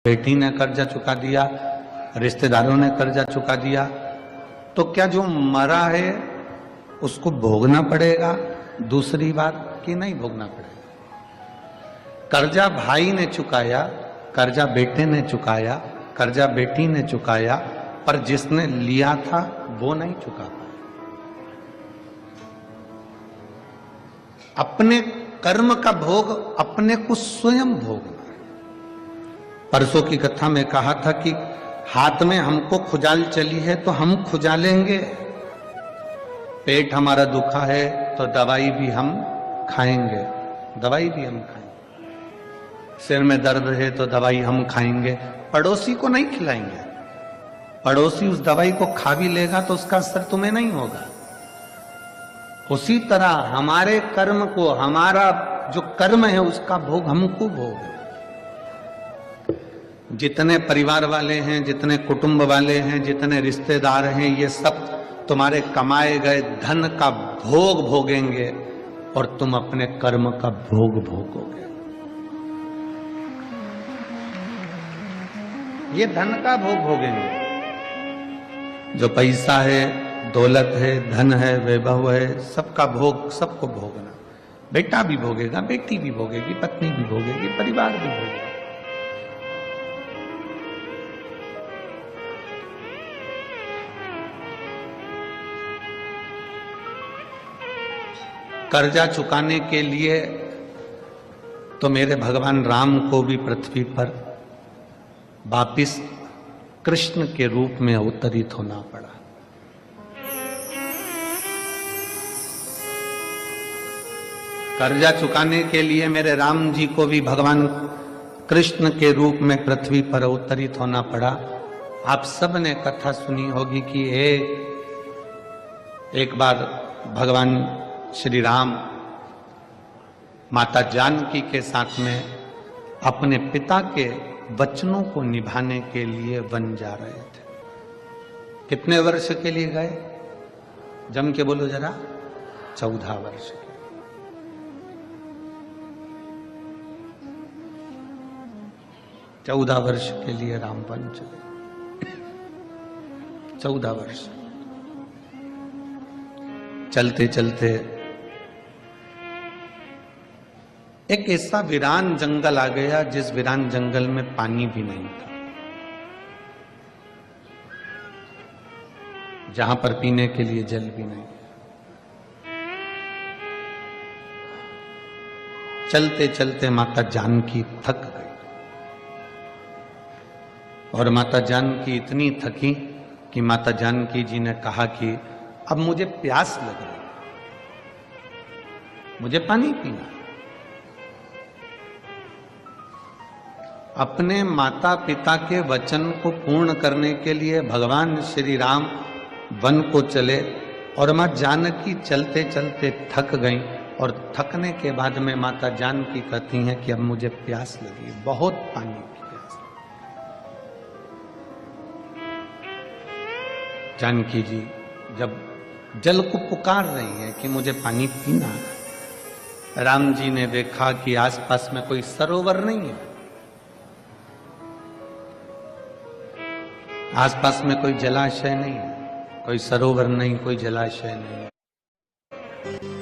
बेटी ने कर्जा चुका दिया, रिश्तेदारों ने कर्जा चुका दिया, तो क्या जो मरा है उसको भोगना पड़ेगा दूसरी बार कि नहीं भोगना पड़ेगा? कर्जा भाई ने चुकाया, कर्जा बेटे ने चुकाया, कर्जा बेटी ने चुकाया, पर जिसने लिया था वो नहीं चुका पाया। अपने कर्म का भोग अपने को स्वयं भोगना। परसों की कथा में कहा था कि हाथ में हमको खुजाल चली है तो हम खुजालेंगे। पेट हमारा दुखा है तो दवाई भी हम खाएंगे, दवाई भी हम खाएंगे। सिर में दर्द है तो दवाई हम खाएंगे, पड़ोसी को नहीं खिलाएंगे। पड़ोसी उस दवाई को खा भी लेगा तो उसका असर तुम्हें नहीं होगा। उसी तरह हमारे कर्म को, हमारा जो कर्म है उसका भोग हमको भोग है। जितने परिवार वाले हैं, जितने कुटुंब वाले हैं, जितने रिश्तेदार हैं, ये सब तुम्हारे कमाए गए धन का भोग भोगेंगे और तुम अपने कर्म का भोग भोगोगे। ये धन का भोग भोगेंगे। जो पैसा है, दौलत है, धन है, वैभव है, सबका भोग सबको भोगना। बेटा भी भोगेगा, बेटी भी भोगेगी, पत्नी भी भोगेगी, परिवार भी भोगेगा। कर्जा चुकाने के लिए तो मेरे भगवान राम को भी पृथ्वी पर वापिस कृष्ण के रूप में अवतरित होना पड़ा। कर्जा चुकाने के लिए मेरे राम जी को भी भगवान कृष्ण के रूप में पृथ्वी पर अवतरित होना पड़ा। आप सब ने कथा सुनी होगी कि एक बार भगवान श्री राम माता जानकी के साथ में अपने पिता के वचनों को निभाने के लिए वन जा रहे थे। कितने वर्ष के लिए गए? जम के बोलो जरा। 14 वर्ष के। 14 वर्ष के लिए राम वन चले। 14 वर्ष चलते चलते एक ऐसा वीरान जंगल आ गया जिस वीरान जंगल में पानी भी नहीं था, जहां पर पीने के लिए जल भी नहीं। चलते चलते माता जानकी थक गई और माता जानकी इतनी थकी कि माता जानकी जी ने कहा कि अब मुझे प्यास लग रही, मुझे पानी पीना। अपने माता पिता के वचन को पूर्ण करने के लिए भगवान श्री राम वन को चले और मां जानकी चलते चलते थक गईं और थकने के बाद में माता जानकी कहती हैं कि अब मुझे प्यास लगी, बहुत पानी की प्यास। जानकी जी जब जल को पुकार रही है कि मुझे पानी पीना है, राम जी ने देखा कि आसपास में कोई सरोवर नहीं है, आसपास में कोई जलाशय नहीं है, कोई सरोवर नहीं, कोई जलाशय नहीं।